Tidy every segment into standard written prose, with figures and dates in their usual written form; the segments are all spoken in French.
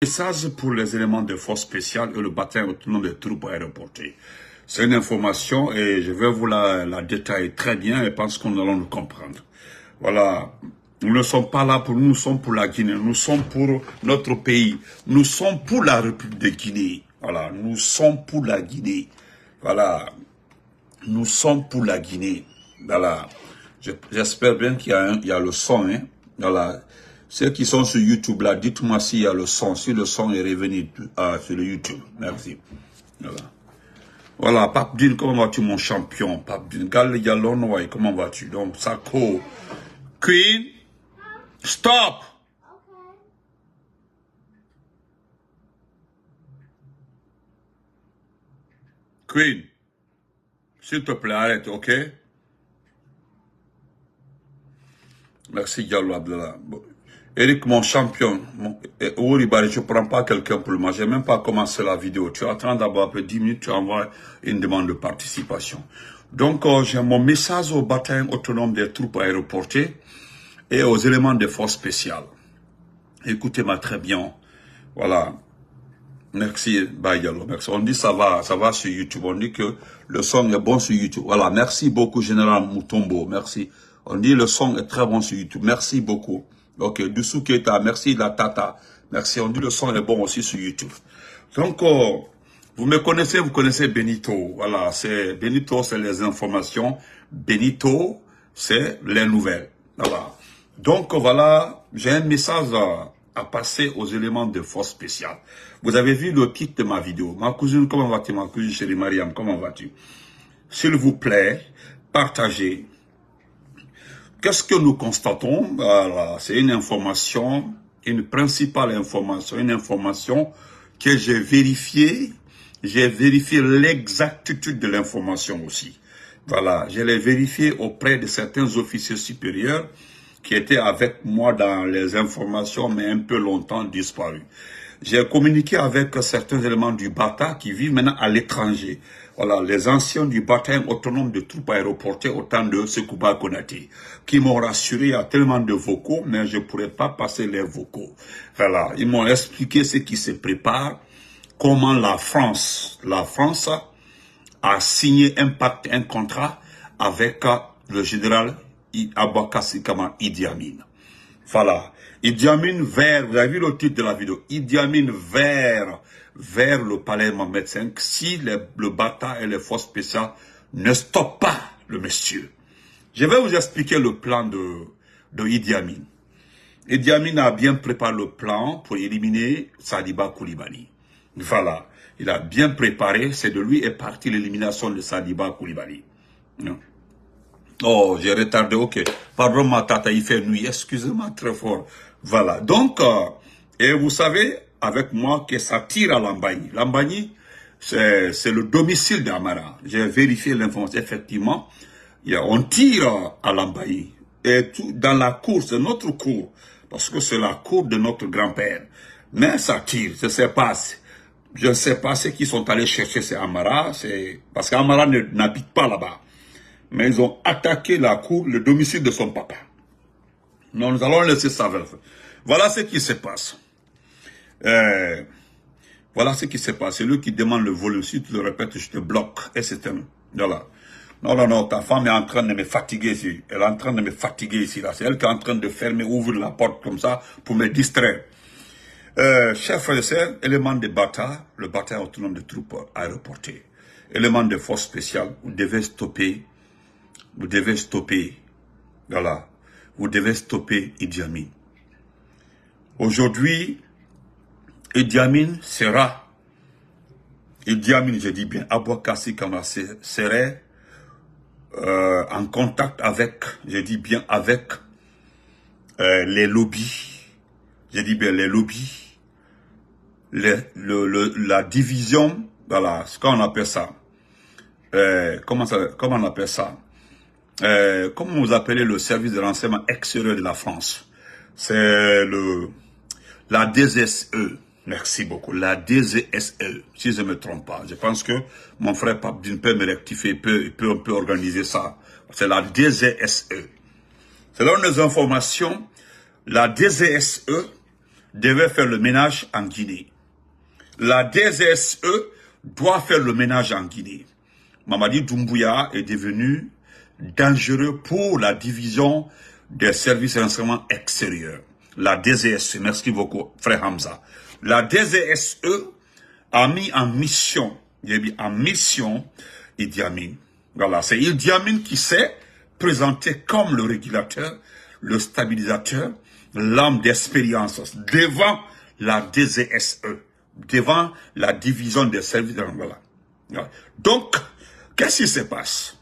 Message pour les éléments de force spéciale et le bataillon autonome des troupes aéroportées. C'est une information et je vais vous la détailler très bien et pense qu'on allons nous comprendre. Voilà. Nous ne sommes pas là pour nous, nous sommes pour la Guinée, nous sommes pour notre pays, nous sommes pour la République de Guinée. Voilà. Nous sommes pour la Guinée. Voilà. Nous sommes pour la Guinée. Voilà. J'espère bien qu'il y a le son, hein. Voilà. Ceux qui sont sur YouTube, là, dites-moi s'il y a le son, si le son est revenu sur le YouTube. Merci. Voilà. Voilà, Pape Dine, comment vas-tu, mon champion? Pape Dine, Gal Yalon, comment vas-tu? Donc, Sako. Queen, stop! Queen, s'il te plaît, arrête, ok? Merci, Diallo Abdallah. Eric, mon champion, Ouribari, je ne prends pas quelqu'un pour le match. Je n'ai même pas commencé la vidéo. Tu attends d'abord, après 10 minutes, tu envoies une demande de participation. Donc, j'ai mon message au bataillon autonome des troupes aéroportées et aux éléments des forces spéciales. Écoutez-moi très bien. Voilà. Merci, Bayalo. Merci. On dit ça va sur YouTube. On dit que le son est bon sur YouTube. Voilà. Merci beaucoup, Général Moutombo. Merci. On dit le son est très bon sur YouTube. Merci beaucoup. Ok, Dussou Keita, merci la Tata. Merci, on dit le son est bon aussi sur YouTube. Donc, vous me connaissez, vous connaissez Benito. Voilà, Benito, c'est les informations. Benito, c'est les nouvelles. Voilà. Donc, voilà, j'ai un message à passer aux éléments de force spéciale. Vous avez vu le titre de ma vidéo. Ma cousine, comment vas-tu? Ma cousine chérie Mariam, comment vas-tu? S'il vous plaît, partagez. Qu'est-ce que nous constatons? Voilà, c'est une information, une principale information, une information que j'ai vérifiée. J'ai vérifié l'exactitude de l'information aussi. Voilà, je l'ai vérifié auprès de certains officiers supérieurs qui étaient avec moi dans les informations, mais un peu longtemps disparus. J'ai communiqué avec certains éléments du BATA qui vivent maintenant à l'étranger. Voilà, les anciens du bataillon autonome de troupes aéroportées au temps de Sekouba Konaté, qui m'ont rassuré, il y a tellement de vocaux, mais je ne pourrais pas passer les vocaux. Voilà, ils m'ont expliqué ce qui se prépare, comment la France a signé un contrat avec le général Abouakassi Kama Idi Amin. Voilà. Idi Amin vers, vous avez vu le titre de la vidéo, Idi Amin vers le palais Mohamed V, si le Bata et les forces spéciales ne stoppent pas le monsieur. Je vais vous expliquer le plan de Idi Amin. Idi Amin a bien préparé le plan pour éliminer Sadiba Koulibaly. Voilà. Il a bien préparé, c'est de lui est partie l'élimination de Sadiba Koulibaly. Non. Oh, j'ai retardé, ok. Pardon, ma tata, il fait nuit. Excusez-moi très fort. Voilà. Donc, et vous savez, avec moi, que ça tire à Lambagne. Lambagne, c'est le domicile d'Amara. J'ai vérifié l'information. Effectivement, on tire à Lambagne. Et tout, dans la cour, c'est notre cour. Parce que c'est la cour de notre grand-père. Mais ça tire, je ne sais pas ce qu'ils sont allés chercher, c'est Amara. Parce qu'Amara n'habite pas là-bas. Mais ils ont attaqué la cour, le domicile de son papa. Non, nous allons laisser ça. Voilà ce qui se passe. Voilà ce qui se passe. C'est lui qui demande le volume. Si tu le répètes, je te bloque. Et c'est un... Voilà. Non, ta femme est en train de me fatiguer ici. Elle est en train de me fatiguer ici. C'est elle qui est en train de fermer, ouvrir la porte comme ça pour me distraire. Chers frères et sœurs, élément de Bata, le bataillon autonome de troupes aéroportées. Élément de force spéciale, vous devez stopper. Vous devez stopper, voilà, vous devez stopper Idi Amin. Aujourd'hui, Idi Amin sera, Idi Amin, je dis bien, Abouakassi Kamara serait en contact avec, je dis bien avec les lobbies, je dis bien les lobbies, la division, voilà, ce qu'on appelle ça, comment on appelle ça? Comment vous appelez le service de renseignement extérieur de la France? C'est la DZSE. Merci beaucoup. La DZSE, si je ne me trompe pas. Je pense que mon frère Pape Dine peut me rectifier, on peut organiser ça. C'est la DZSE. Selon nos informations, la DZSE devait faire le ménage en Guinée. La DGSE doit faire le ménage en Guinée. Mamadi Doumbouya est devenu dangereux pour la division des services de renseignement extérieurs. La DGSE, merci beaucoup, frère Hamza. La DGSE a mis en mission, Idi Amin. Voilà, c'est Idi Amin qui s'est présenté comme le régulateur, le stabilisateur, l'homme d'expérience devant la DGSE, devant la division des services de renseignement. Voilà. Donc, qu'est-ce qui se passe?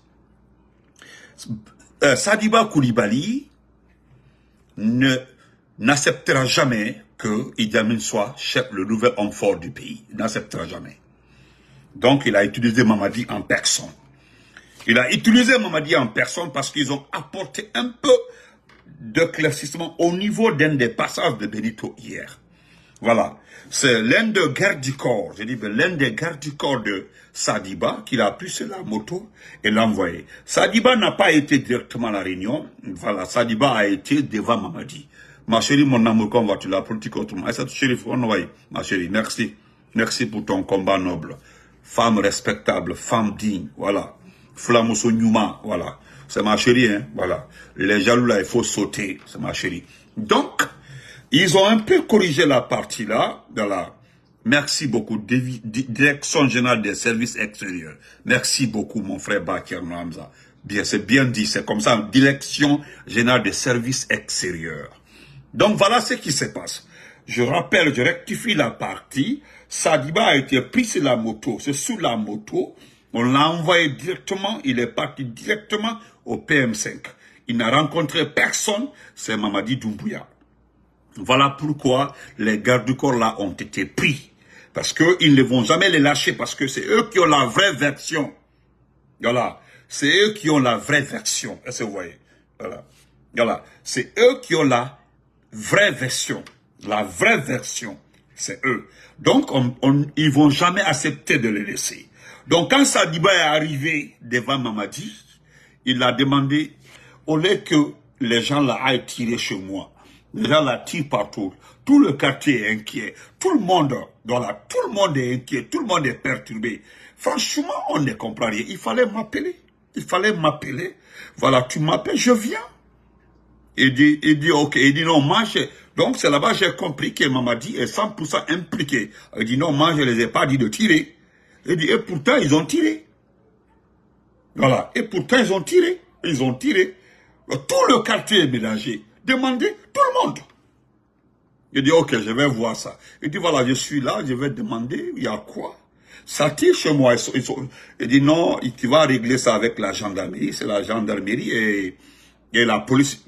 Sadiba Koulibaly n'acceptera jamais que Idi Amin soit chef, le nouvel homme fort du pays. Il n'acceptera jamais. Donc, il a utilisé Mamadi en personne. Il a utilisé Mamadi en personne parce qu'ils ont apporté un peu d'éclaircissement au niveau d'un des passages de Benito hier. Voilà. C'est l'un des gardes du corps, l'un des gardes du corps de Sadiba qu'il a pris sur la moto et l'a envoyé. Sadiba n'a pas été directement à la réunion. Voilà, Sadiba a été devant Mamadi. Ma chérie, mon amour, comment vas-tu? La politique autrement. Ma chérie, merci. Merci pour ton combat noble. Femme respectable, femme digne, voilà. Flamoso Numa, voilà. C'est ma chérie, hein, voilà. Les jaloux là, il faut sauter, c'est ma chérie. Donc, ils ont un peu corrigé la partie là, merci beaucoup, Direction Générale des Services Extérieurs. Merci beaucoup, mon frère Bakir Hamza. Bien, c'est bien dit, c'est comme ça, Direction Générale des Services Extérieurs. Donc, voilà ce qui se passe. Je rappelle, je rectifie la partie. Sadiba a été pris sur la moto, c'est sous la moto. On l'a envoyé directement, il est parti directement au PM5. Il n'a rencontré personne, c'est Mamadi Doumbouya. Voilà pourquoi les gardes du corps là ont été pris. Parce qu'ils ne vont jamais les lâcher, parce que c'est eux qui ont la vraie version. Voilà. C'est eux qui ont la vraie version. Est-ce que vous voyez? Voilà. Voilà. C'est eux qui ont la vraie version. La vraie version, c'est eux. Donc, ils vont jamais accepter de les laisser. Donc, quand Sadiba est arrivé devant Mamadi, il a demandé, au lieu que les gens là aillent tirer chez moi, les gens là tirent partout, tout le quartier est inquiet, tout le monde, voilà, tout le monde est inquiet, tout le monde est perturbé. Franchement, on ne comprend rien. Il fallait m'appeler. Il fallait m'appeler. Voilà, tu m'appelles, je viens. Il dit, ok, il dit non, moi, donc c'est là-bas j'ai compris que Mamadi est 100% impliqué. Il dit non, moi je les ai pas dit de tirer. Il dit, et pourtant ils ont tiré. Voilà, et pourtant ils ont tiré. Ils ont tiré. Tout le quartier est mélangé. Demandez tout le monde. Il dit, ok, je vais voir ça. Il dit, voilà, je suis là, je vais demander, il y a quoi? Ça tire chez moi. Il dit, non, tu vas régler ça avec la gendarmerie. C'est la gendarmerie et la police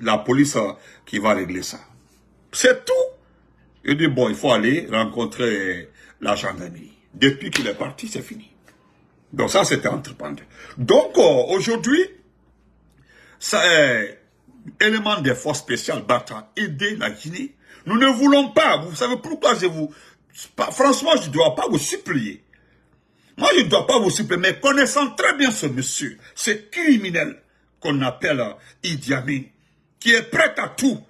qui va régler ça. C'est tout. Il dit, bon, il faut aller rencontrer la gendarmerie. Depuis qu'il est parti, c'est fini. Donc ça, c'était entreprendre. Donc, aujourd'hui, ça est élément des forces spéciales battant aider la Guinée. Nous ne voulons pas. Vous savez pourquoi franchement, je ne dois pas vous supplier. Moi, je ne dois pas vous supplier, mais connaissant très bien ce monsieur, ce criminel qu'on appelle Idi Amin, qui est prêt à tout,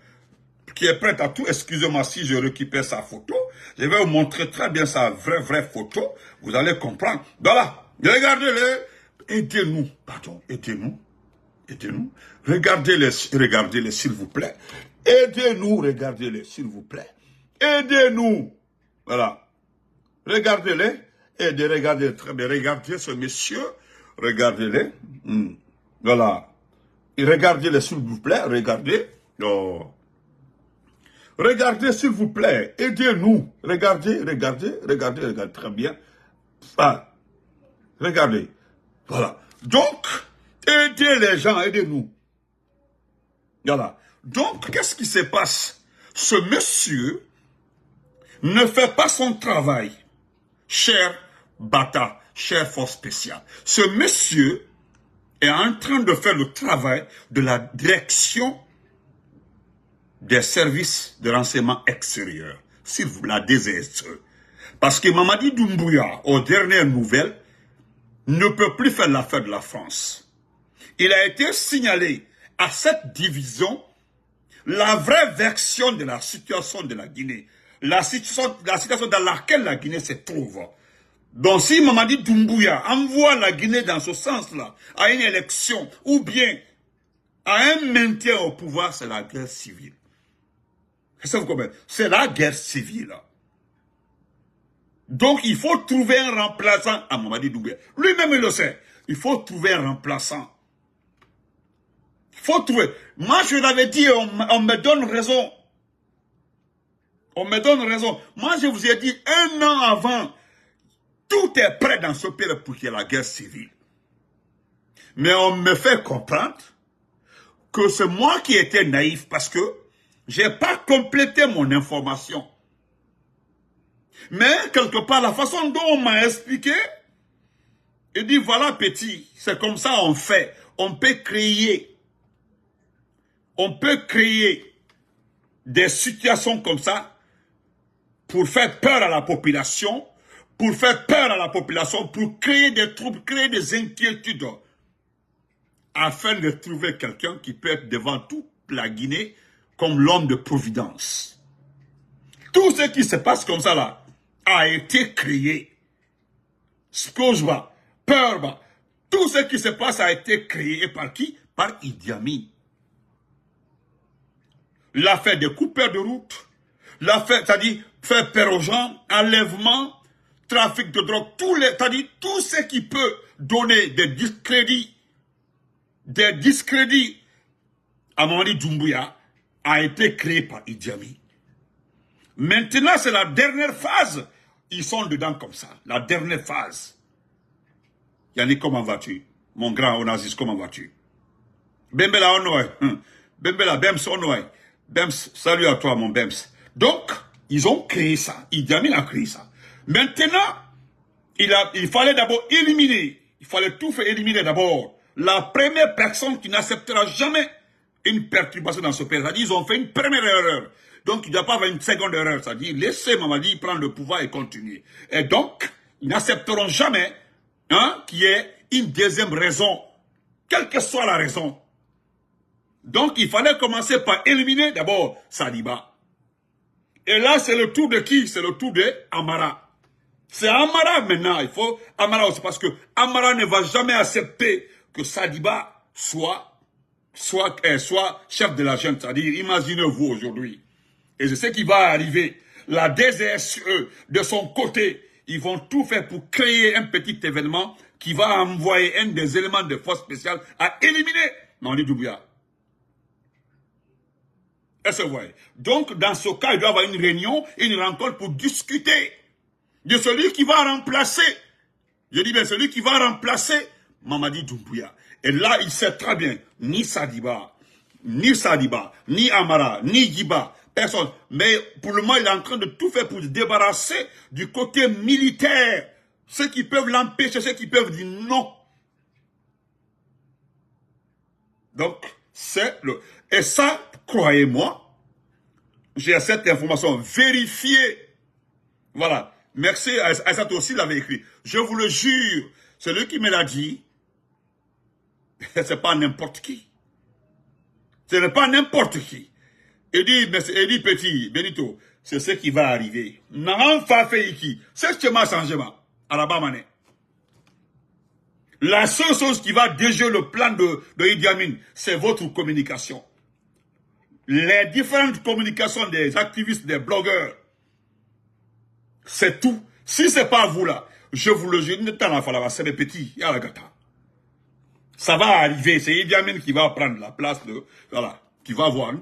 excusez-moi si je récupère sa photo, je vais vous montrer très bien sa vraie photo, vous allez comprendre. Voilà, regardez-les, aidez-nous, pardon, aidez-nous, regardez-les s'il vous plaît, aidez-nous, regardez-les s'il vous plaît, aidez-nous, voilà, regardez-les, regardez très bien, regardez ce monsieur, regardez-les, voilà, et regardez-les s'il vous plaît, regardez, oh. Regardez s'il vous plaît, aidez-nous, regardez, très bien, ah. Regardez, voilà, donc, aidez les gens, aidez-nous, voilà, donc, qu'est-ce qui se passe? Ce monsieur ne fait pas son travail, cher Bata, cher force spéciale, ce monsieur est en train de faire le travail de la direction des services de renseignement extérieur, s'il vous plaît, la DGSE. Parce que Mamadi Doumbouya, aux dernières nouvelles, ne peut plus faire l'affaire de la France. Il a été signalé à cette division la vraie version de la situation de la Guinée. la situation dans laquelle la Guinée se trouve. Donc si Mamadi Doumbouya envoie la Guinée dans ce sens-là, à une élection, ou bien à un maintien au pouvoir, c'est la guerre civile. C'est la guerre civile. Donc il faut trouver un remplaçant à Mamadi Doumbouya. Lui-même il le sait. Il faut trouver un remplaçant. Il faut trouver. Moi je l'avais dit, on me donne raison. On me donne raison. Moi je vous ai dit 1 an avant, tout est prêt dans ce pays pour qu'il y ait la guerre civile. Mais on me fait comprendre que c'est moi qui étais naïf parce que je n'ai pas complété mon information. Mais quelque part, la façon dont on m'a expliqué, il dit voilà petit, c'est comme ça on fait. On peut créer des situations comme ça pour faire peur à la population, pour créer des troubles, créer des inquiétudes, afin de trouver quelqu'un qui peut être devant toute la Guinée comme l'homme de providence. Tout ce qui se passe comme ça là a été créé. Skojba, Peurba, tout ce qui se passe a été créé. Et par qui? Par Idi Amin. L'affaire des coupeurs de route, l'affaire, c'est-à-dire faire peur aux gens, enlèvement, trafic de drogue, c'est-à-dire tout ce qui peut donner des discrédits à Mamadi Doumbouya a été créé par Idi Amin. Maintenant, c'est la dernière phase. Ils sont dedans comme ça. La dernière phase. Yannick, comment vas-tu? Mon grand Onassis, comment vas-tu? Bembela Onoy. Bembela, Bems Onoy. Bems, salut à toi, mon Bems. Donc, ils ont créé ça. Idi Amin a créé ça. Maintenant, il fallait d'abord éliminer. Il fallait tout faire éliminer d'abord. La première personne qui n'acceptera jamais une perturbation dans ce pays. C'est-à-dire, ils ont fait une première erreur. Donc, il ne doit pas avoir une seconde erreur. C'est-à-dire, laissez Mamadi prendre le pouvoir et continuer. Et donc, ils n'accepteront jamais qu'il y ait une deuxième raison, quelle que soit la raison. Donc, il fallait commencer par éliminer d'abord Sadiba. Et là, c'est le tour de qui? C'est le tour de Amara. C'est Amara maintenant. Il faut Amara aussi parce que Amara ne va jamais accepter que Sadiba soit chef de la junte. C'est-à-dire, imaginez-vous aujourd'hui. Et je sais qu'il va arriver. La DGSE, de son côté, ils vont tout faire pour créer un petit événement qui va envoyer un des éléments de force spéciale à éliminer Mamadi Doumbouya. Est-ce que vous voyez? Donc, dans ce cas, il doit y avoir une réunion, une rencontre pour discuter de celui qui va remplacer. Je dis bien celui qui va remplacer Mamadi Doumbouya. Et là, il sait très bien, ni Sadiba, ni Amara, ni Djiba, personne. Mais pour le moment, il est en train de tout faire pour se débarrasser du côté militaire. Ceux qui peuvent l'empêcher, ceux qui peuvent dire non. Donc, c'est le... Et ça, croyez-moi, j'ai cette information vérifiée. Voilà. Merci, Aïssat aussi l'avait écrit. Je vous le jure, celui qui me l'a dit, c'est pas n'importe qui. Ce n'est pas n'importe qui. Il dit petit, Benito, c'est ce qui va arriver. N'en fait qui. C'est ce qui m'a changé, à la Bamane. La seule chose qui va déjouer le plan de Idi Amin, c'est votre communication. Les différentes communications des activistes, des blogueurs, c'est tout. Si c'est pas vous là, je vous le jure, c'est des petits, il y a la gata. Ça va arriver, c'est Idi Amin qui va prendre la place de, voilà, qui va voir,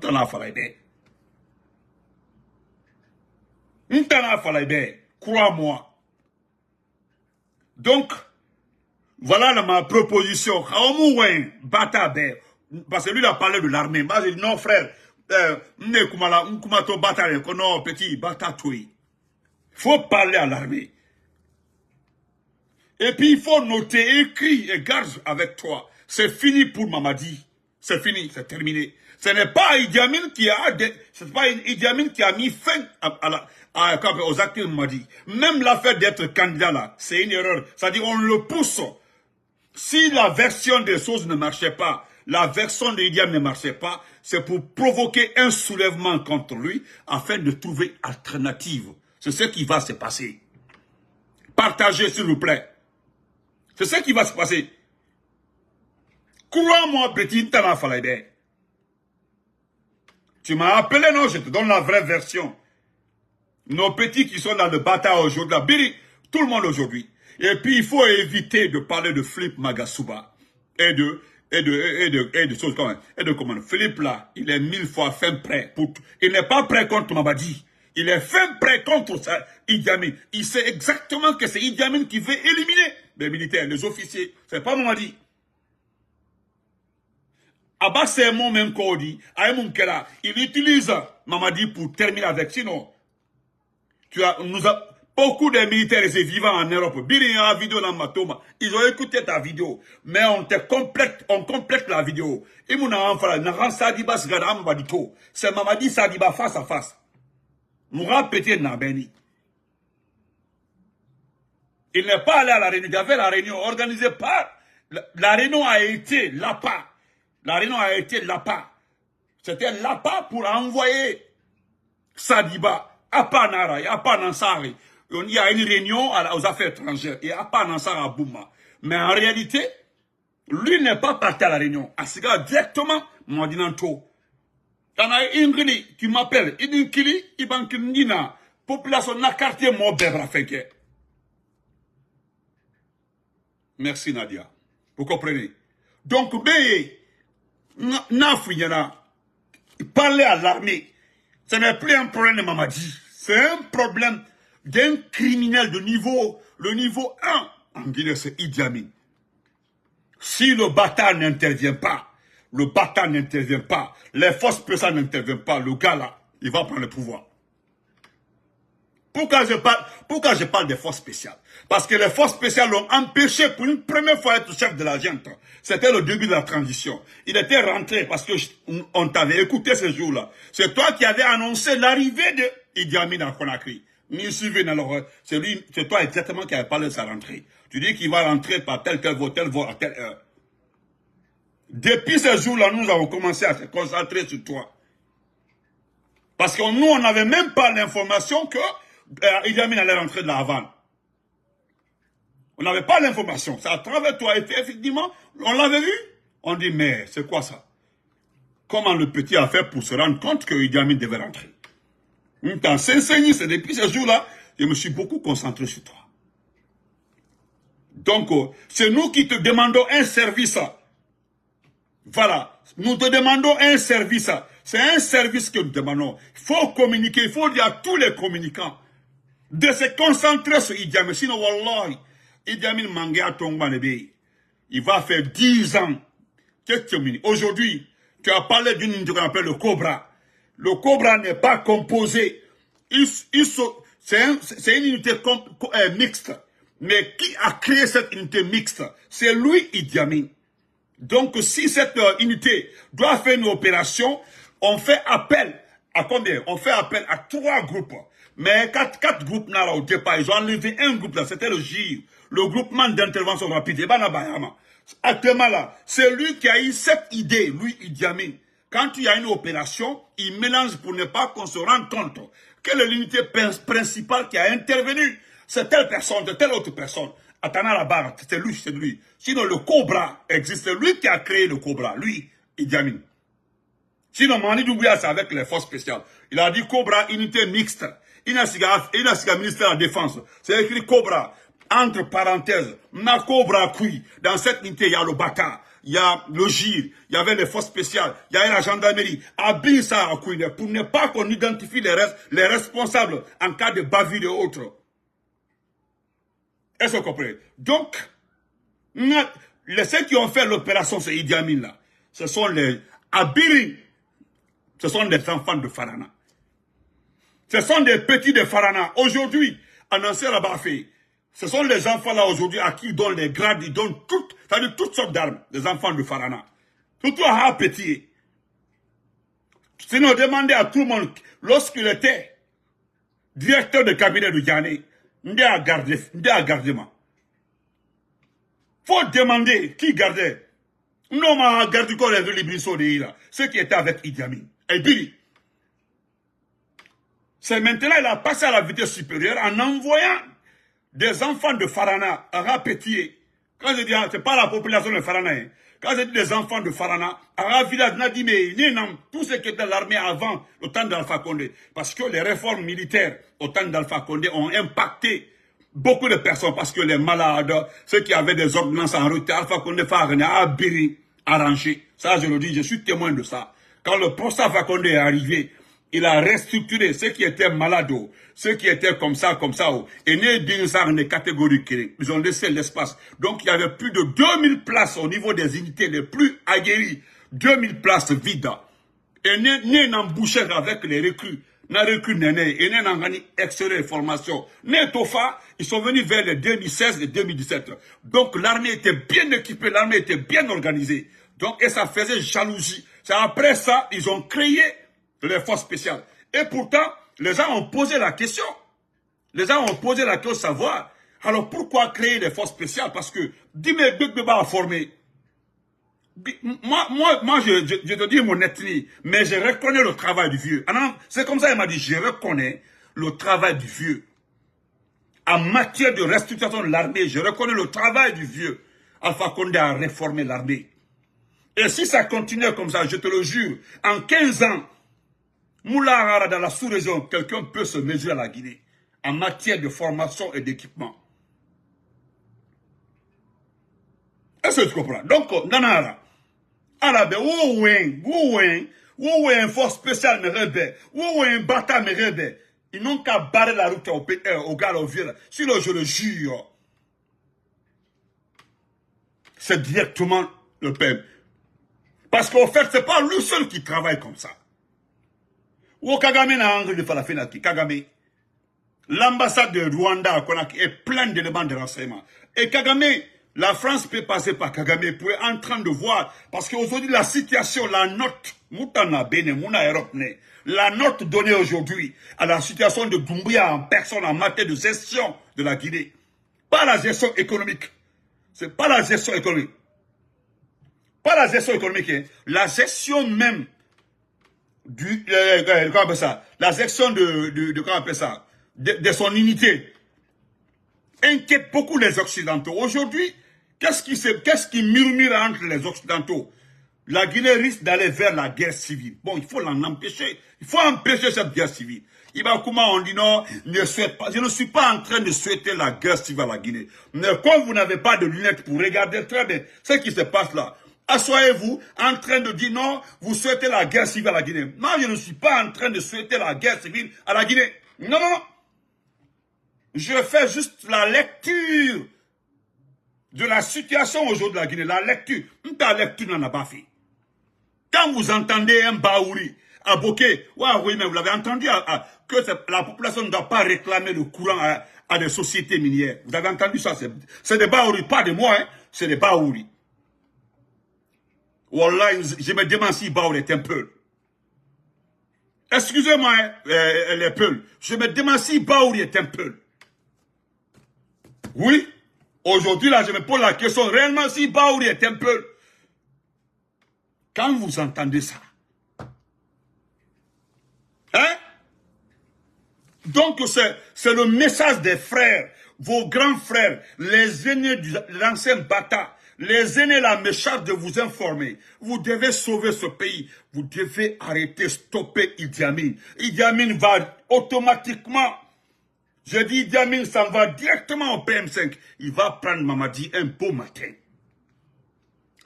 crois-moi. Donc, voilà ma proposition. Parce que lui, il a parlé de l'armée. Moi, j'ai dit, non, frère, non, petit, il faut parler à l'armée. Et puis, il faut noter, écrit et garde avec toi. C'est fini pour Mamadi. C'est fini, c'est terminé. Ce n'est pas Idi Amin qui a mis fin aux actes de Mamadi. Même l'affaire d'être candidat là, c'est une erreur. C'est-à-dire, on le pousse. Si la version des choses ne marchait pas, la version de Idi Amin ne marchait pas, c'est pour provoquer un soulèvement contre lui afin de trouver alternative. C'est ce qui va se passer. Partagez, s'il vous plaît. C'est ce qui va se passer. Crois-moi, petit Tana Falaïdé. Tu m'as appelé, non? Je te donne la vraie version. Nos petits qui sont dans le bataille aujourd'hui, tout le monde aujourd'hui. Et puis, il faut éviter de parler de Philippe Magasuba et de choses comme ça. Et de comment Philippe, là, il est 1000 fois fin prêt. Il n'est pas prêt contre Mamadi. Il est fin prêt contre ça, Idi Amin. Il sait exactement que c'est Idi Amin qui veut éliminer les militaires, les officiers. C'est pas Mamadi. Abbas, c'est mon même Kodi, Aïmoukela. Il utilise Mamadi pour terminer avec. Sinon, beaucoup de militaires vivant en Europe. Biri a une vidéo dans Matoma. Ils ont écouté ta vidéo. Mais on complète la vidéo. Et mon enfant, Naran Sadiba Sgadam Badito. C'est Mamadi Sadiba face à face. Moura pété Nabeni. Il n'est pas allé à la réunion. Il y avait la réunion organisée par. La réunion a été l'APA. La réunion a été l'APA. C'était l'APA pour envoyer Sadiba. APA Nara, APA Nansari. Il y a une réunion aux affaires étrangères. Et APA Nansari à Bouma. Mais en réalité, lui n'est pas parti à la réunion. Asiga directement, Mwadinanto. Il y en a une qui m'appelle. Il dit qu'il y a une population na quartier Mobebra Fenke. Merci Nadia. Vous comprenez? Donc, parler à l'armée, ce n'est plus un problème de Mamadi. C'est un problème d'un criminel de le niveau 1. En Guinée, c'est Idi Amin. Si le bâtard n'intervient pas, les forces spéciales n'interviennent pas, le gars là, il va prendre le pouvoir. Pourquoi je parle des forces spéciales? Parce que les forces spéciales l'ont empêché pour une première fois d'être chef de la junte. C'était le début de la transition. Il était rentré parce que on t'avait écouté ce jour-là. C'est toi qui avais annoncé l'arrivée de Idi Amin à Conakry. C'est toi exactement qui avait parlé de sa rentrée. Tu dis qu'il va rentrer par tel voie, à telle heure. Depuis ce jour-là, nous avons commencé à se concentrer sur toi. Parce que nous, on n'avait même pas l'information que Idi Amin allait rentrer de la Havane. On n'avait pas l'information. C'est à travers toi. Et effectivement, on l'avait vu. On dit, mais c'est quoi ça? Comment le petit a fait pour se rendre compte que Idi Amin devait rentrer? Dans Saint-Saint-Denis, c'est depuis ce jour-là, je me suis beaucoup concentré sur toi. Donc, c'est nous qui te demandons un service. Voilà. Nous te demandons un service. C'est un service que nous demandons. Il faut communiquer. Il faut dire à tous les communicants de se concentrer sur Idi Amin. Sinon, Wallahi, Idi Amin mangé à Tongba Nebe. Il va faire 10 ans. Aujourd'hui, tu as parlé d'une unité qu'on appelle le Cobra. Le Cobra n'est pas composé. C'est une unité mixte. Mais qui a créé cette unité mixte? C'est lui, Idi Amin. Donc, si cette unité doit faire une opération, on fait appel à combien? On fait appel à 3 groupes. Mais 4 groupes là au départ, ils ont enlevé un groupe là, c'était le GIR, le groupement d'intervention rapide. Et actuellement là, c'est lui qui a eu cette idée, lui, Idi Amin. Quand il y a une opération, il mélange pour ne pas qu'on se rende compte que l'unité principale qui a intervenu, c'est telle personne, de telle autre personne. Attendant la barre, c'est lui. Sinon, le Cobra existe. C'est lui qui a créé le Cobra, lui, Idi Amin. Sinon, Mani Doumbouya, c'est avec les forces spéciales. Il a dit Cobra, unité mixte. Il a ministère de la Défense. C'est écrit Cobra, entre parenthèses, ma Cobra Kui. Dans cette unité, il y a le Baka, il y a le GIR, il y avait les forces spéciales, il y a la gendarmerie. Habille ça à Kui, pour ne pas qu'on identifie les responsables en cas de bavure et autres. Est-ce que vous comprenez? Donc, ceux qui ont fait l'opération, c'est Idi Amin là. Ce sont les Abiri. Ce sont des enfants de Farana. Ce sont des petits de Farana. Aujourd'hui, en ancien Rabafé, ce sont les enfants là aujourd'hui à qui ils donnent les grades, ils donnent toutes sortes d'armes, des enfants de Farana. Surtout à Petit. Sinon, demandez à tout le monde, lorsqu'il était directeur de cabinet de Diané, il a gardé. Faut demander qui gardait. Non, ma garde du corps est libéré là. Ceux qui étaient avec Idi Amin. Et Bili. C'est maintenant il a passé à la vitesse supérieure en envoyant des enfants de Farana à Rapetier. Quand je dis, c'est pas la population de Farana. Hein. Quand je dis des enfants de Farana, à village Nadime, tout ce qui était l'armée avant le temps d'Alpha Condé. Parce que les réformes militaires au temps d'Alpha Condé ont impacté beaucoup de personnes. Parce que les malades, ceux qui avaient des ordonnances en retard, Alpha Condé a Biri, arrangé. Ça, je le dis, je suis témoin de ça. Quand le procès Alpha Condé est arrivé, il a restructuré ceux qui étaient malades, ceux qui étaient comme ça, et né d'une catégorie clé. Ils ont laissé l'espace. Donc, il y avait plus de 2000 places au niveau des unités les plus aguerries. 2000 places vides. Et né n'embouché avec les recrues. N'a recrues néné, et né n'a gagné extérieur de formation. Né Tofa, ils sont venus vers les 2016 et 2017. Donc, l'armée était bien équipée, l'armée était bien organisée. Donc, et ça faisait jalousie. C'est après ça, ils ont créé les forces spéciales. Et pourtant, les gens ont posé la question. Les gens ont posé la question de savoir. Alors pourquoi créer des forces spéciales? Parce que Dime Beba a formé. Moi je te dis mon ethnie, mais je reconnais le travail du vieux. C'est comme ça qu'il m'a dit, je reconnais le travail du vieux. En matière de restructuration de l'armée, je reconnais le travail du vieux. Alpha Condé a réformé l'armée. Et si ça continue comme ça, je te le jure, en 15 ans, Moula dans la sous-région, quelqu'un peut se mesurer à la Guinée en matière de formation et d'équipement. Est-ce que tu comprends? Donc, Nanara, Arabe, Ouwen, force spéciale me rébelle, Ouwen, Bata me rébelle. Ils n'ont qu'à barrer la route au gars, au vieux. Sinon, je le jure, c'est directement le peuple. Parce qu'en fait, c'est pas lui seul qui travaille comme ça. Ou Kagame n'a envie de faire la finale. Kagame, l'ambassade de Rwanda est pleine d'éléments de renseignement. Et Kagame, la France peut passer par Kagame pour être en train de voir. Parce qu'aujourd'hui, la situation, la note, la note donnée aujourd'hui à la situation de Doumbouya en personne en matière de gestion de la Guinée. Pas la gestion économique. C'est pas la gestion économique. Pas la gestion économique, hein. La gestion même comment on appelle ça? La gestion comment on appelle ça? De son unité inquiète beaucoup les Occidentaux. Aujourd'hui, qu'est-ce qui murmure entre les Occidentaux? La Guinée risque d'aller vers la guerre civile. Bon, il faut l'en empêcher. Il faut empêcher cette guerre civile. Comment on dit non, ne souhaite pas. Je ne suis pas en train de souhaiter la guerre civile à la Guinée. Mais comme vous n'avez pas de lunettes pour regarder très bien ce qui se passe là, assoyez-vous en train de dire non, vous souhaitez la guerre civile à la Guinée. Non, je ne suis pas en train de souhaiter la guerre civile à la Guinée. Non, non, non. Je fais juste la lecture de la situation aujourd'hui de la Guinée. La lecture. Ta lecture n'en a pas fait. Quand vous entendez un Baouri à Bokeh, oui, mais vous l'avez entendu, que la population ne doit pas réclamer le courant à des sociétés minières. Vous avez entendu ça? C'est des Baouri, pas de moi, hein, c'est des Baouri. Wallah, je me demande si Baouri est un peu. Excusez-moi, les Peuls. Je me demande si Baouri est un peu. Oui, aujourd'hui, là, je me pose la question réellement si Baouri est un peu. Quand vous entendez ça, hein? Donc, c'est le message des frères, vos grands frères, les aînés de l'ancien Bata, les aînés là me chargent de vous informer. Vous devez sauver ce pays. Vous devez arrêter, stopper Idi Amin. Idi Amin va automatiquement, je dis Idi Amin s'en va directement au PM5. Il va prendre Mamadi un beau matin.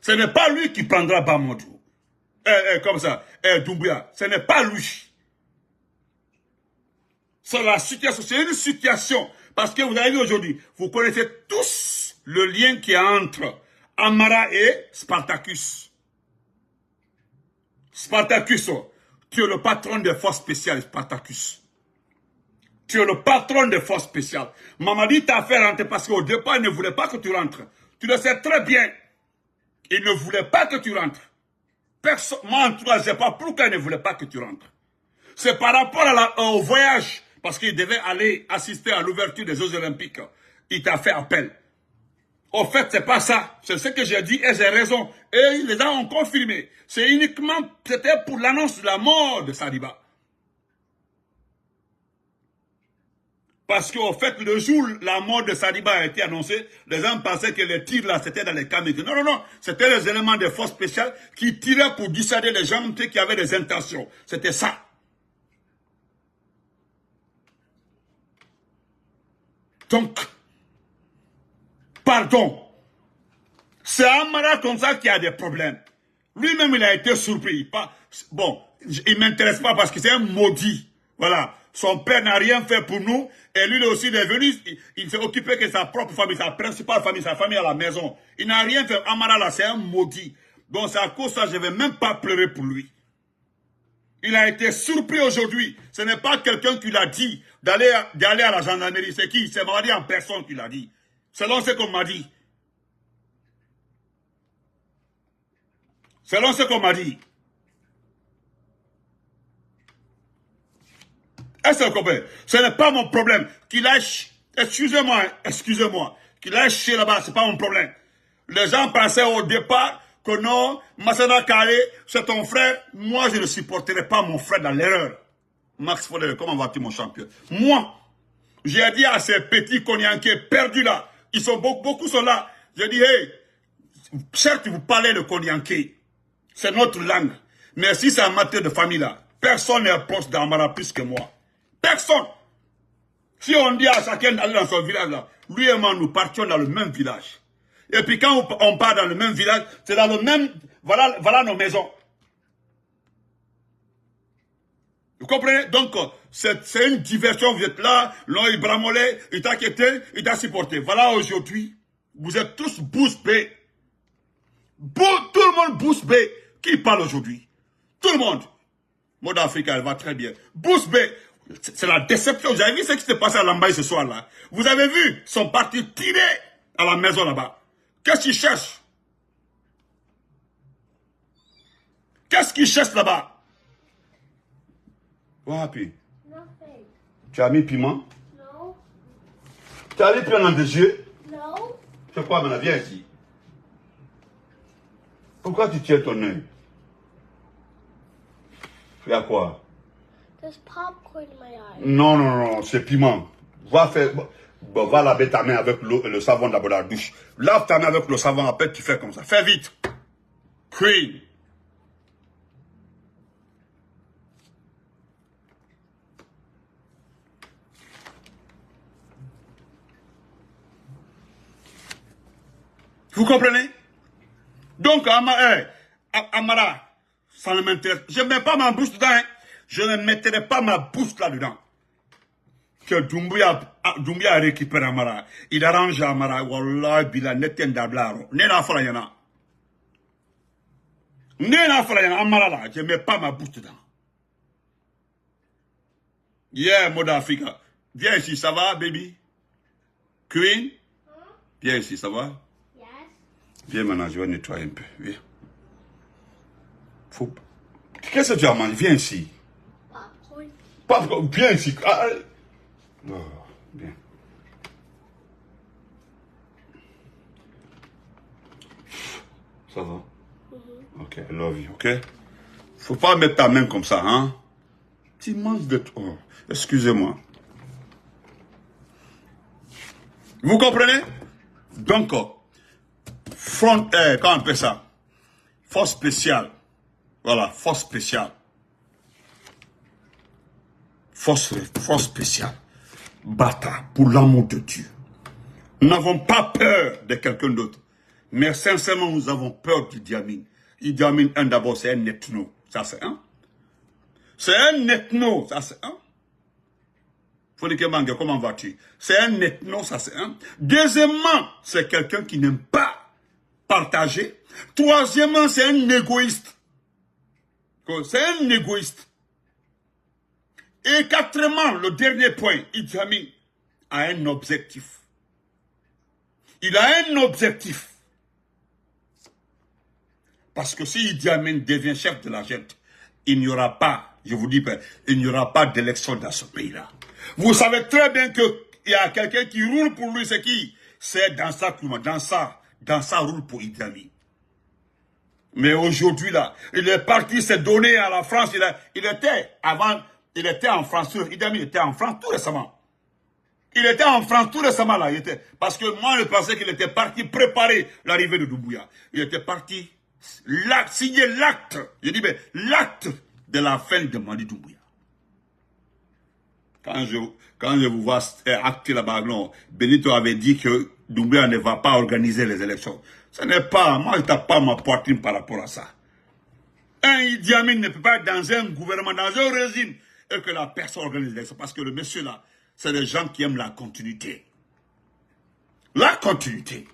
Ce n'est pas lui qui prendra Bamodou. Comme ça, Doumbouya. Ce n'est pas lui. C'est la situation, c'est une situation. Parce que vous avez vu aujourd'hui, vous connaissez tous le lien qui est entre Amara et Spartacus. Spartacus, tu es le patron des forces spéciales, Spartacus. Tu es le patron des forces spéciales. Mamadi t'a fait rentrer parce qu'au départ, il ne voulait pas que tu rentres. Tu le sais très bien. Il ne voulait pas que tu rentres. Moi, en tout cas, je ne sais pas pourquoi il ne voulait pas que tu rentres. C'est par rapport au voyage, parce qu'il devait aller assister à l'ouverture des Jeux Olympiques. Il t'a fait appel. Au fait, c'est pas ça. C'est ce que j'ai dit et j'ai raison. Et les gens ont confirmé. C'est uniquement, c'était pour l'annonce de la mort de Saliba. Parce qu'au fait, le jour où la mort de Saliba a été annoncée, les gens pensaient que les tirs là, c'était dans les caméras. Non, non, non. C'était les éléments des forces spéciales qui tiraient pour dissuader les gens qui avaient des intentions. C'était ça. Donc, pardon. C'est Amara comme ça qui a des problèmes. Lui-même, il a été surpris. Bon, il ne m'intéresse pas parce que c'est un maudit. Voilà. Son père n'a rien fait pour nous. Et lui aussi, il est venu, il s'est occupé que sa propre famille, sa principale famille, sa famille à la maison. Il n'a rien fait. Amara, là, c'est un maudit. Donc, c'est à cause de ça que je ne vais même pas pleurer pour lui. Il a été surpris aujourd'hui. Ce n'est pas quelqu'un qui l'a dit d'aller à la gendarmerie. C'est qui? C'est Mamadi en personne qui l'a dit. Selon ce qu'on m'a dit. Selon ce qu'on m'a dit. Est-ce que vous comprenez? Ce n'est pas mon problème. Qu'il aille, excusez-moi, qu'il aille chier là-bas, c'est pas mon problème. Les gens pensaient au départ que non, Massana Kale, c'est ton frère. Moi, je ne supporterai pas mon frère dans l'erreur. Max Fodé, comment vas-tu, mon champion? Moi, j'ai dit à ces petits Konyankais perdus là, ils sont beaucoup sont là. J'ai dit, hey, certes, vous parlez de Konyankais. C'est notre langue. Mais si c'est en matière de famille là, personne n'est proche d'Amara plus que moi. Personne. Si on dit à chacun d'aller dans son village là, lui et moi, nous partions dans le même village. Et puis quand on part dans le même village, c'est dans le même... Voilà nos maisons. Vous comprenez? Donc, c'est une diversion. Vous êtes là, l'on il bramolé, il t'a quitté, il t'a supporté. Voilà aujourd'hui, vous êtes tous bouche bée. Tout le monde bouche bée. Qui parle aujourd'hui? Tout le monde. Mode Africa, elle va très bien. Bouche bée. C'est la déception. Vous avez vu ce qui s'est passé à Lambaye ce soir-là? Vous avez vu? Ils sont partis tirer à la maison là-bas. Qu'est-ce qu'ils cherchent? Qu'est-ce qu'ils cherchent là-bas? What happened? Nothing. Tu as mis piment? No. Tu as mis piment dans tes yeux? No. C'est quoi, maintenant? Viens ici. Pourquoi tu tiens ton œil? Il y a quoi? There's popcorn in my eye. Non, non, non, c'est piment. Va laver ta main avec l'eau et le savon d'abord la douche. Lave ta main avec le savon, après tu fais comme ça. Fais vite. Queen. Vous comprenez? Donc, Amara, ça ne m'intéresse. Je ne mets pas ma bouche dedans. Hein. Je ne mettrai pas ma bouche là-dedans. Que Doumbouya a récupéré Amara. Il arrange Amara. Wallah, bila, neten dablaro. Nena Frayana. Nena Frayana, Amara là. Je ne mets pas ma bouche dedans. Yeah, Mode Africa. Viens ici, ça va, baby? Queen? Viens ici, ça va? Yes. Viens maintenant, je vais nettoyer un peu. Viens. Qu'est-ce que tu as mangé? Viens ici. Popcorn. Viens ici. Ah, oh, bien. Ça va? Ok, I love you, ok? Faut pas mettre ta main comme ça, hein? Tu manges de... Oh, excusez-moi. Vous comprenez? Donc, comment on appelle ça? Force spéciale. Voilà, force spéciale. Force spéciale. Bata, pour l'amour de Dieu. Nous n'avons pas peur de quelqu'un d'autre. Mais sincèrement, nous avons peur d'Idi Amin. Idi Amin, d'abord, c'est un ethno. Ça, c'est un. C'est un ethno. Ça, c'est un. Fodike, comment vas-tu? C'est un ethno, ça, c'est un. Deuxièmement, c'est quelqu'un qui n'aime pas partager. Troisièmement, c'est un égoïste. C'est un égoïste. Et quatrièmement, le dernier point, Idi Amin a un objectif. Il a un objectif. Parce que si Idi Amin devient chef de la junte, il n'y aura pas, je vous dis, il n'y aura pas d'élection dans ce pays-là. Vous savez très bien qu'il y a quelqu'un qui roule pour lui, c'est qui? c'est dans ça roule pour Idi Amin. Mais aujourd'hui, là, il est parti se donner à la France. Il était en France. Idi Amin était en France tout récemment. Il était en France tout récemment, là. Parce que moi, je pensais qu'il était parti préparer l'arrivée de Doumbouya. Il était parti signer l'acte. Je dis, mais l'acte de la fin de Mamadi Doumbouya. Quand je vous vois acter là-bas, non, Benito avait dit que Doumbouya ne va pas organiser les élections. Ce n'est pas, moi je ne tape pas ma poitrine par rapport à ça. Un Idi Amin ne peut pas être dans un gouvernement, dans un régime, et que la personne organise les élections. Parce que le monsieur là, c'est des gens qui aiment la continuité. La continuité.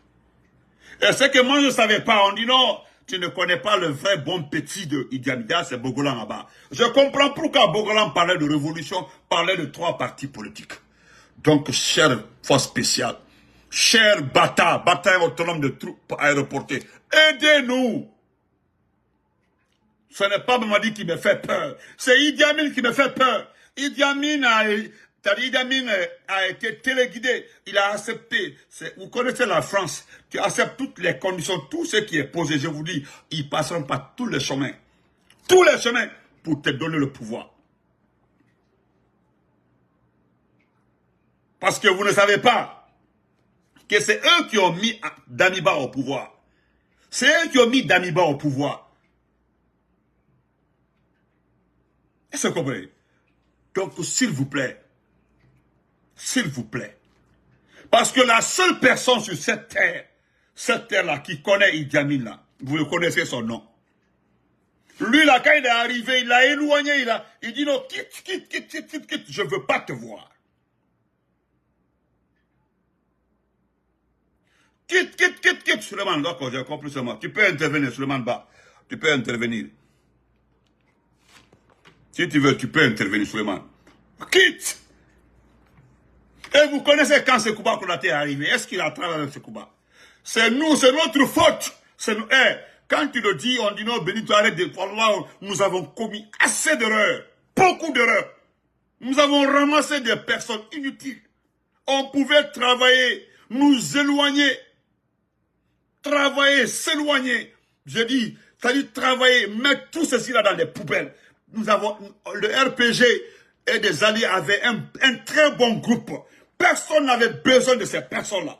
Et ce que moi je ne savais pas, on dit non, tu ne connais pas le vrai bon petit de Idi Amin, c'est Bogolan là-bas. Je comprends pourquoi Bogolan parlait de révolution, parlait de 3 partis politiques. Donc, chère force spéciale, chers bataille autonome de troupes aéroportées, aidez-nous. Ce n'est pas Mamadi qui me fait peur, c'est Idi Amin qui me fait peur. Idi Amin a été téléguidé, il a accepté. Vous connaissez la France, tu acceptes toutes les conditions, tout ce qui est posé, je vous dis, ils passeront par tous les chemins pour te donner le pouvoir. Parce que vous ne savez pas que c'est eux qui ont mis Damiba au pouvoir. C'est eux qui ont mis Damiba au pouvoir. Est-ce que vous comprenez? Donc, s'il vous plaît, parce que la seule personne sur cette terre-là qui connaît Idi Amin, là, vous le connaissez son nom. Lui, là, quand il est arrivé, il l'a éloigné, il dit non, quitte, je ne veux pas te voir. Quitte, Suleiman, d'accord, j'ai compris seulement. Tu peux intervenir, Suleiman Ba. Tu peux intervenir. Si tu veux, tu peux intervenir, Suleiman. Quitte. Et vous connaissez quand Sekouba Konaté est arrivé. Est-ce qu'il a travaillé avec Sekouba? C'est nous, c'est notre faute. Quand tu le dis, on dit non, Benito, arrête de... Wallah, nous avons commis assez d'erreurs. Beaucoup d'erreurs. Nous avons ramassé des personnes inutiles. On pouvait travailler, nous éloigner. Travailler, s'éloigner. Je dis, c'est-à-dire travailler, mettre tout ceci là dans les poubelles. Nous avons, le RPG et des alliés avaient un très bon groupe. Personne n'avait besoin de ces personnes-là.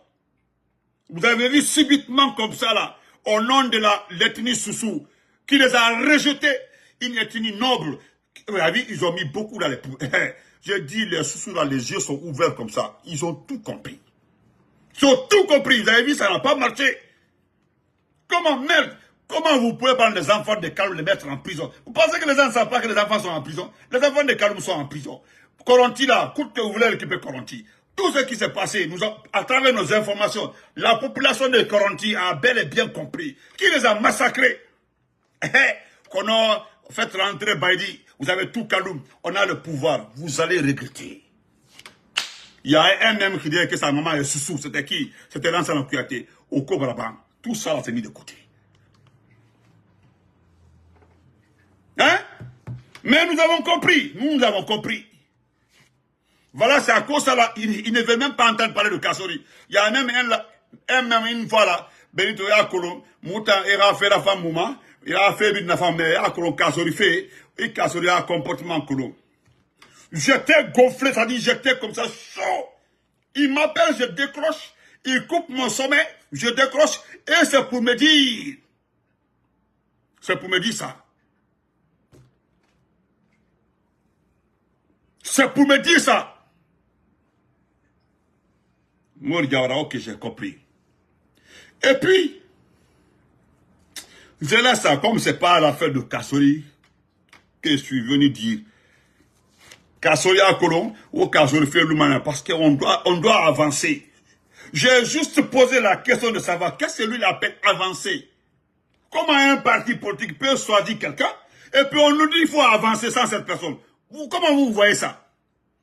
Vous avez vu subitement comme ça là, au nom de l'ethnie Soussou, qui les a rejetés, une ethnie noble. Vous avez vu, ils ont mis beaucoup dans les poubelles. Je dis, les Soussous là, les yeux sont ouverts comme ça. Ils ont tout compris. Ils ont tout compris. Vous avez vu, ça n'a pas marché. Comment vous pouvez prendre les enfants de Kaloum et les mettre en prison? Vous pensez que les gens ne savent pas que les enfants sont en prison? Les enfants de Kaloum sont en prison. Koronti là, coûte que vous voulez récupérer Koronti. Tout ce qui s'est passé, à travers nos informations, la population de Koronti a bel et bien compris. Qui les a massacrés? Qu'on a fait rentrer Baïdi, vous avez tout Kaloum, on a le pouvoir, vous allez regretter. Il y a un même qui disait que sa maman est Soussou, c'était qui? C'était Lansana Kouyaté, au Kobraban. Tout ça, c'est mis de côté. Hein? Mais nous avons compris. Voilà, c'est à cause de ça là, il ne veut même pas entendre parler de Kassori. Il y a même une fois là, Benito Yakolo, Mouta, il a fait la femme Mouma, il a fait une femme, mais Yakolo Kassori fait, et Kassori a un comportement Kolo. J'étais gonflé, ça dit, j'étais comme ça, chaud. Il m'appelle, je décroche, il coupe mon sommet, je décroche, et c'est pour me dire. C'est pour me dire ça. C'est pour me dire ça. Moi, ok, j'ai compris. Et puis, je laisse ça, comme c'est pas l'affaire de Kassori, que je suis venu dire. Kassori à Colomb, ou Kassori fait l'humain, parce qu'on doit avancer. J'ai juste posé la question de savoir qu'est-ce que lui appelle avancer. Comment un parti politique peut choisir quelqu'un, et puis on nous dit qu'il faut avancer sans cette personne. Comment vous voyez ça?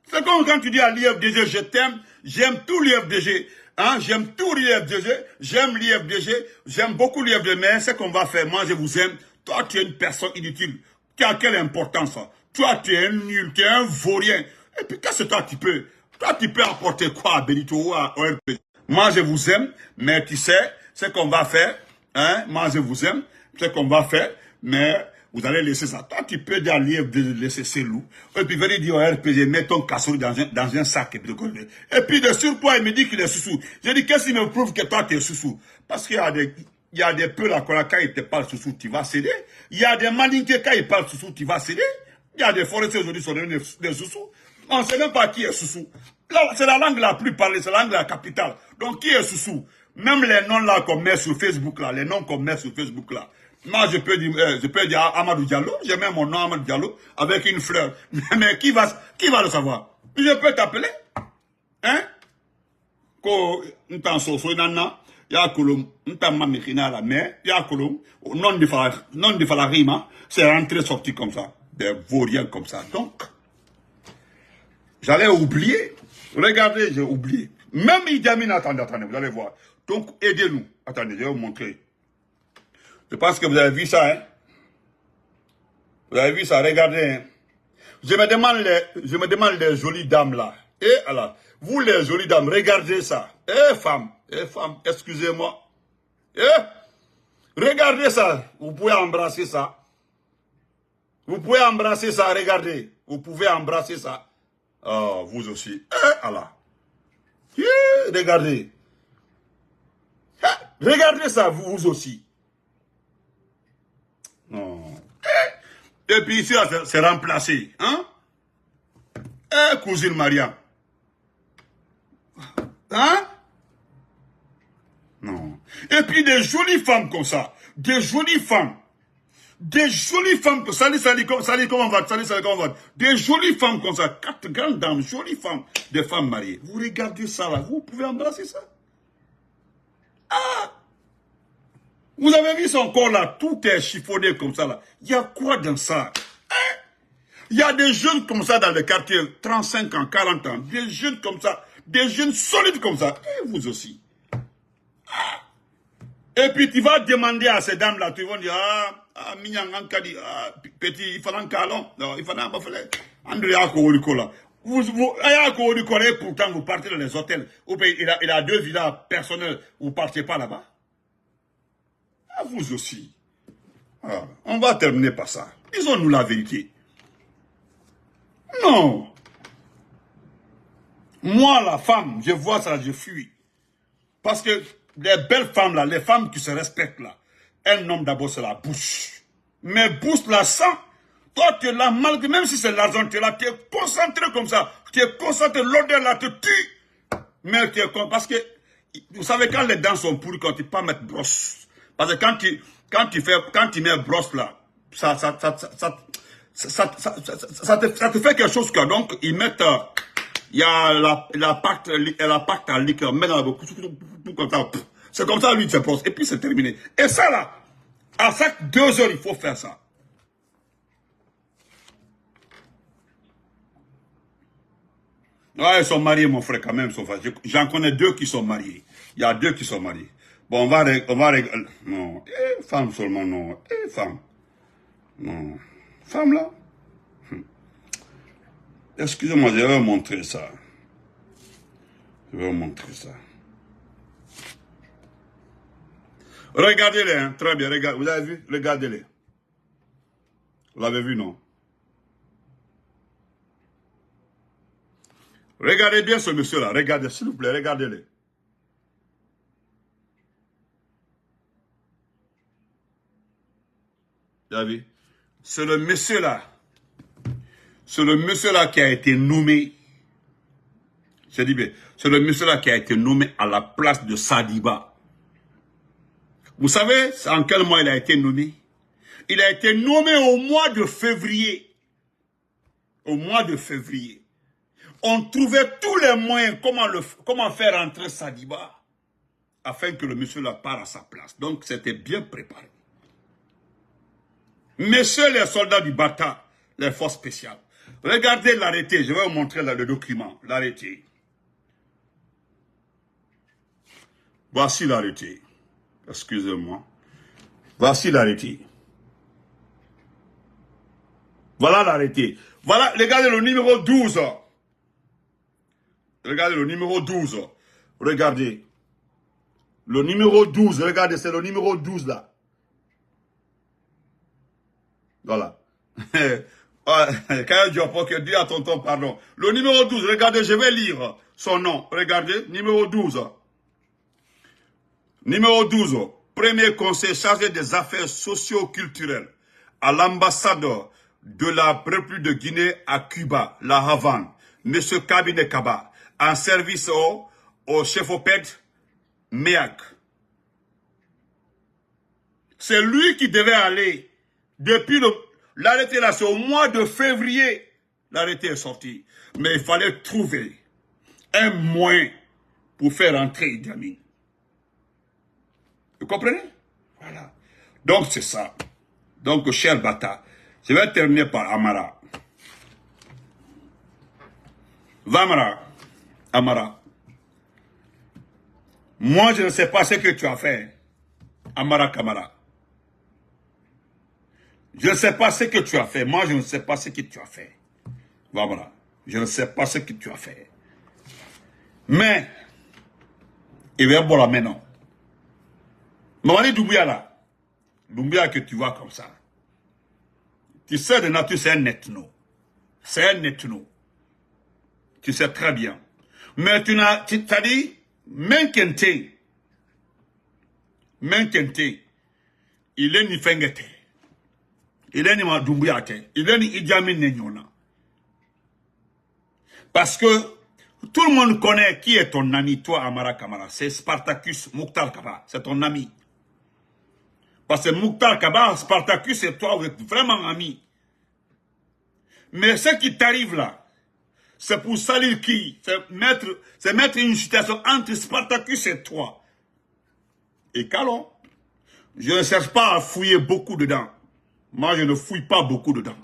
C'est comme quand tu dis à l'IFDG, je t'aime, j'aime tout l'IFDG, hein, j'aime tout l'IFDG, j'aime l'IFDG, j'aime beaucoup l'IFDG, mais ce qu'on va faire, moi je vous aime, toi tu es une personne inutile. Tu as quelle importance ça? Toi tu es un nul, tu es un vaurien. Et puis qu'est-ce que toi tu peux? Toi tu peux apporter quoi à Benito ou à ORP? Moi, je vous aime, mais tu sais, ce qu'on va faire, hein, moi, je vous aime, ce qu'on va faire, mais vous allez laisser ça. Toi, tu peux dire laisser ces loups. Et puis, venir dire au RPG, mets ton casserole dans un sac. Et puis, de surcroît, il me dit qu'il est sous-sous. Je dis, qu'est-ce qui me prouve que toi, tu es sous-sous? Parce qu'il y a des peu là, quand ils te parlent sous-sous, tu vas céder. Il y a des malinqués, quand ils parlent sous-sous, tu vas céder. Il y a des forestiers aujourd'hui qui sont devenus des sous-sous. On ne sait même pas qui est sous-sous. C'est la langue la plus parlée, c'est la langue de la capitale. Donc, qui est sous-sous? Même les noms là qu'on met sur Facebook là, les noms qu'on met sur Facebook là. Moi, je peux dire Amadou Diallo, j'ai même mon nom Amadou Diallo avec une fleur. Mais qui va le savoir? Je peux t'appeler? Hein? Ko n'tan soso nana, ya kolom, n'tan mamikina la mer, ya kolom, non de Falarima, c'est rentré sorti comme ça. Des vauriens comme ça. Donc, j'allais oublier. Regardez, j'ai oublié. Même Idi Amin, attendez, vous allez voir. Donc, aidez-nous. Attendez, je vais vous montrer. Je pense que vous avez vu ça, hein. Vous avez vu ça, regardez. Hein? Je me demande les jolies dames là. Et alors, vous les jolies dames, regardez ça. Femmes, excusez-moi. Regardez ça. Vous pouvez embrasser ça. Vous pouvez embrasser ça, regardez. Vous pouvez embrasser ça. Oh, vous aussi. Allah. Regardez. Regardez ça, vous aussi. Non. Et puis ici, c'est remplacé. Hein? Cousine Maria. Hein? Non. Et puis des jolies femmes comme ça. Des jolies femmes. Des jolies femmes. Salut, comment on va? Des jolies femmes comme ça. 4 grandes dames, jolies femmes. Des femmes mariées. Vous regardez ça là. Vous pouvez embrasser ça? Ah! Vous avez vu son corps là, tout est chiffonné comme ça là. Il y a quoi dans ça? Hein? Il y a des jeunes comme ça dans le quartier, 35 ans, 40 ans. Des jeunes comme ça, des jeunes solides comme ça. Et vous aussi. Ah. Et puis tu vas demander à ces dames là, tu vas dire, petit, il faut un calon. Non, il faut un baffelé. André Akouriko là. Pourtant vous partez dans les hôtels. Il a 2 villas personnelles, vous ne partez pas là-bas. À vous aussi. Ah, on va terminer par ça. Disons-nous la vérité. Non. Moi, la femme, je vois ça, je fuis. Parce que les belles femmes là, les femmes qui se respectent là, un homme d'abord c'est la bouche. Mais bouche la sang. Toi tu es là, malgré, même si c'est l'argent, tu es là, tu es concentré comme ça. Tu es concentré, l'odeur là te tue. Mais tu es con, parce que, vous savez, quand les dents sont pourries, quand tu ne peux pas mettre brosse. Parce que quand tu mets brosse là, ça te fait quelque chose que, donc, ils mettent, il y a la pâte à liqueur, met dans la bouche, comme ça, c'est comme ça, lui, il se brosse, et puis c'est terminé. Et ça là, à chaque 2 heures, il faut faire ça. Ouais, ils sont mariés, mon frère, quand même, j'en connais 2 qui sont mariés. Il y a 2 qui sont mariés. Bon, on va régler. Non. Femme seulement, non. Femme. Non. Femme là. Excusez-moi, je vais vous montrer ça. Regardez-les, hein. Très bien, regardez. Vous avez vu? Regardez-les. Vous l'avez vu, non? Regardez bien ce monsieur-là. Regardez, s'il vous plaît, regardez-les. Vous avez vu? C'est le monsieur là. C'est le monsieur là qui a été nommé. Je dis bien. C'est le monsieur là qui a été nommé à la place de Sadiba. Vous savez en quel mois il a été nommé? Il a été nommé au mois de février. Au mois de février. On trouvait tous les moyens comment faire entrer Sadiba afin que le monsieur là parte à sa place. Donc c'était bien préparé. Messieurs les soldats du Bata, les forces spéciales, regardez l'arrêté, je vais vous montrer là, le document, l'arrêté. Voici l'arrêté. Excusez-moi. Voici l'arrêté. Voilà l'arrêté. Voilà, regardez le numéro 12. Regardez le numéro 12. Regardez. Le numéro 12, regardez, c'est le numéro 12 là. Voilà. Quand Diop, ok, dis à tonton, pardon. Le numéro 12, regardez, je vais lire son nom. Regardez, numéro 12. Numéro 12, premier conseil chargé des affaires socio-culturelles à l'ambassadeur de la République de Guinée à Cuba, la Havane, M. Kabine Kaba, en service au chef OPED, MEAC. C'est lui qui devait aller depuis l'arrêté là, c'est au mois de février, l'arrêté est sorti. Mais il fallait trouver un moyen pour faire entrer Idi Amin. Vous comprenez? Voilà. Donc c'est ça. Donc, cher Bata, je vais terminer par Amara. Vamara, Amara. Moi, je ne sais pas ce que tu as fait, Amara Kamara. Je ne sais pas ce que tu as fait. Moi, je ne sais pas ce que tu as fait. Vamara, je ne sais pas ce que tu as fait. Mais, il va y avoir la maintenant. Mamani Doumbouya là, Doumbouya que tu vois comme ça. Tu sais de nature, c'est un ethno. C'est un ethno. Tu sais très bien. Mais tu as dit, Menkente, il est ni fengete. Il est ni Doumbouya, il est ni Idi Amin Nenyona. Parce que tout le monde connaît qui est ton ami, toi, Amara Kamara. C'est Spartacus Mouktar Kaba. C'est ton ami. Parce que Mouktar Kaba, Spartacus et toi, vous êtes vraiment amis. Mais ce qui t'arrive là, c'est pour salir qui? C'est mettre une situation entre Spartacus et toi. Et Calon, je ne cherche pas à fouiller beaucoup dedans. Moi, je ne fouille pas beaucoup dedans.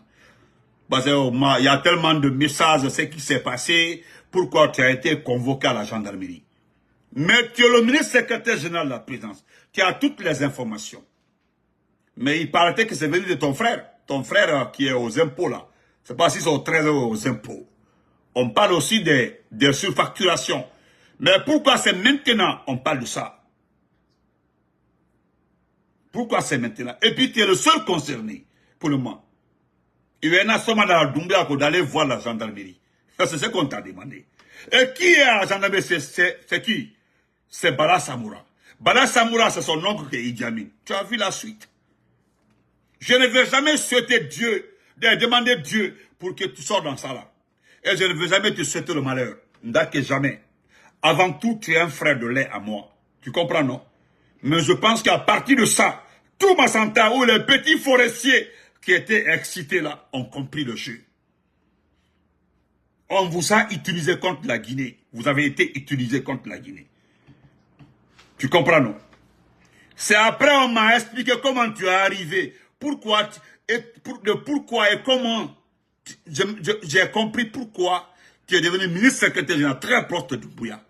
Parce qu'il y a tellement de messages, ce qui s'est passé, pourquoi tu as été convoqué à la gendarmerie. Mais tu es le ministre secrétaire général de la présidence. Tu as toutes les informations. Mais il paraît que c'est venu de ton frère qui est aux impôts là. C'est pas si c'est au trésor aux impôts. On parle aussi des surfacturations. Mais pourquoi c'est maintenant on parle de ça? Pourquoi c'est maintenant? Et puis tu es le seul concerné pour le moment. Il y a un assommant dans la Doumbouya d'aller voir la gendarmerie. C'est ce qu'on t'a demandé. Et qui est à la gendarmerie? C'est qui? C'est Bala Samoura. Bala Samoura, c'est son oncle qui est Idi Amin. Tu as vu la suite? Je ne vais jamais souhaiter Dieu, demander Dieu pour que tu sors dans ça là. Et je ne veux jamais te souhaiter le malheur. Que jamais. Avant tout, tu es un frère de lait à moi. Tu comprends, non? Mais je pense qu'à partir de ça, tout Massanta ou les petits forestiers qui étaient excités là ont compris le jeu. On vous a utilisé contre la Guinée. Vous avez été utilisé contre la Guinée. Tu comprends, non? C'est après on m'a expliqué comment tu es arrivé. Pourquoi et comment. J'ai compris pourquoi tu es devenu ministre secrétaire général très proche de Doumbouya.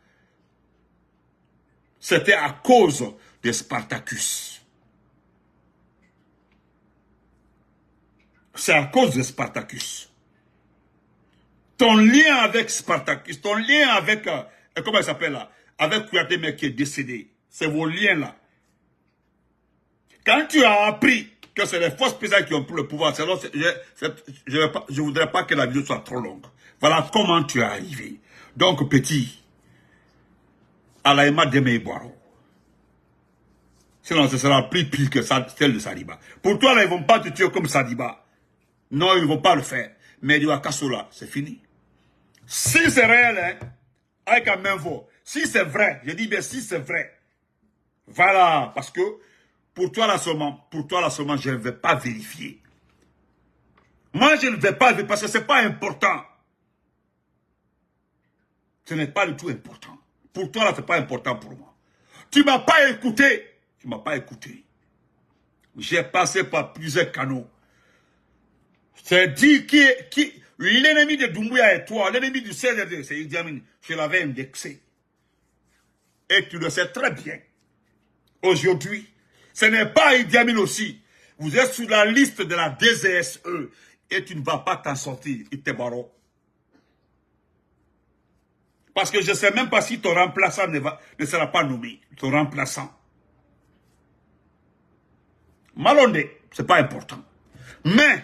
C'était à cause de Spartacus. C'est à cause de Spartacus. Ton lien avec Spartacus, ton lien avec, comment il s'appelle là, avec Kouyaté mais qui est décédé, c'est vos liens là. Quand tu as appris que c'est les forces spéciales qui ont pris le pouvoir, je ne voudrais pas que la vidéo soit trop longue. Voilà comment tu es arrivé. Donc petit, Alaïma Deme Boiro. Sinon ce sera plus pire que celle de Sadiba. Pour toi là, ils ne vont pas te tuer comme Sadiba. Non, ils ne vont pas le faire. Mais du Akasola, c'est fini. Si c'est réel, hein, avec un même mot, si c'est vrai, je dis bien si c'est vrai, voilà, parce que pour toi là seulement, je ne vais pas vérifier. Moi, je ne vais pas vérifier parce que ce n'est pas important. Ce n'est pas du tout important. Pour toi là, ce n'est pas important pour moi. Tu ne m'as pas écouté. Tu ne m'as pas écouté. J'ai passé par plusieurs canaux. C'est dit qui l'ennemi de Doumbouya et toi, l'ennemi du CNRD, c'est Idi Amin. Je l'avais indexé. Et tu le sais très bien. Aujourd'hui, ce n'est pas Idi Amin aussi. Vous êtes sur la liste de la DGSE et tu ne vas pas t'en sortir, Itebaro. Parce que je ne sais même pas si ton remplaçant ne sera pas nommé. Ton remplaçant. Malondé, ce n'est pas important. Mais,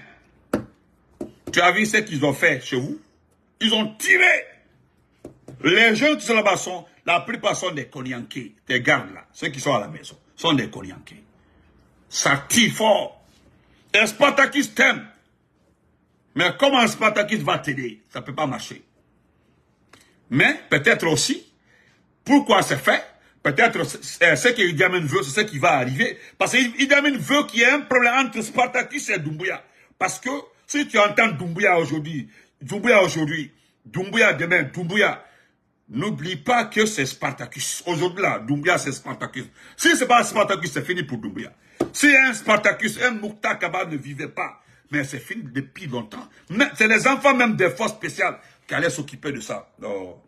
tu as vu ce qu'ils ont fait chez vous? Ils ont tiré. Les jeunes qui sont là-bas, la plupart sont des Konyankés. Tes gardes là, ceux qui sont à la maison, sont des Konyankés. Ça tire fort. Et Spartakis t'aime. Mais comment Spartakis va t'aider? Ça ne peut pas marcher. Mais peut-être aussi, pourquoi c'est fait? Peut-être ce que Idi Amin veut, c'est ce qui va arriver. Parce que Idi Amin veut qu'il y ait un problème entre Spartakis et Doumbouya. Parce que si tu entends Doumbouya aujourd'hui, Doumbouya demain, Doumbouya, n'oublie pas que c'est Spartakis. Aujourd'hui là, Doumbouya c'est Spartakis. Si ce n'est pas Spartakis, c'est fini pour Doumbouya. Si un Spartakis, un Mouktar Kaba ne vivait pas, mais c'est fini depuis longtemps. C'est les enfants même des forces spéciales qui allaient s'occuper de ça. Non.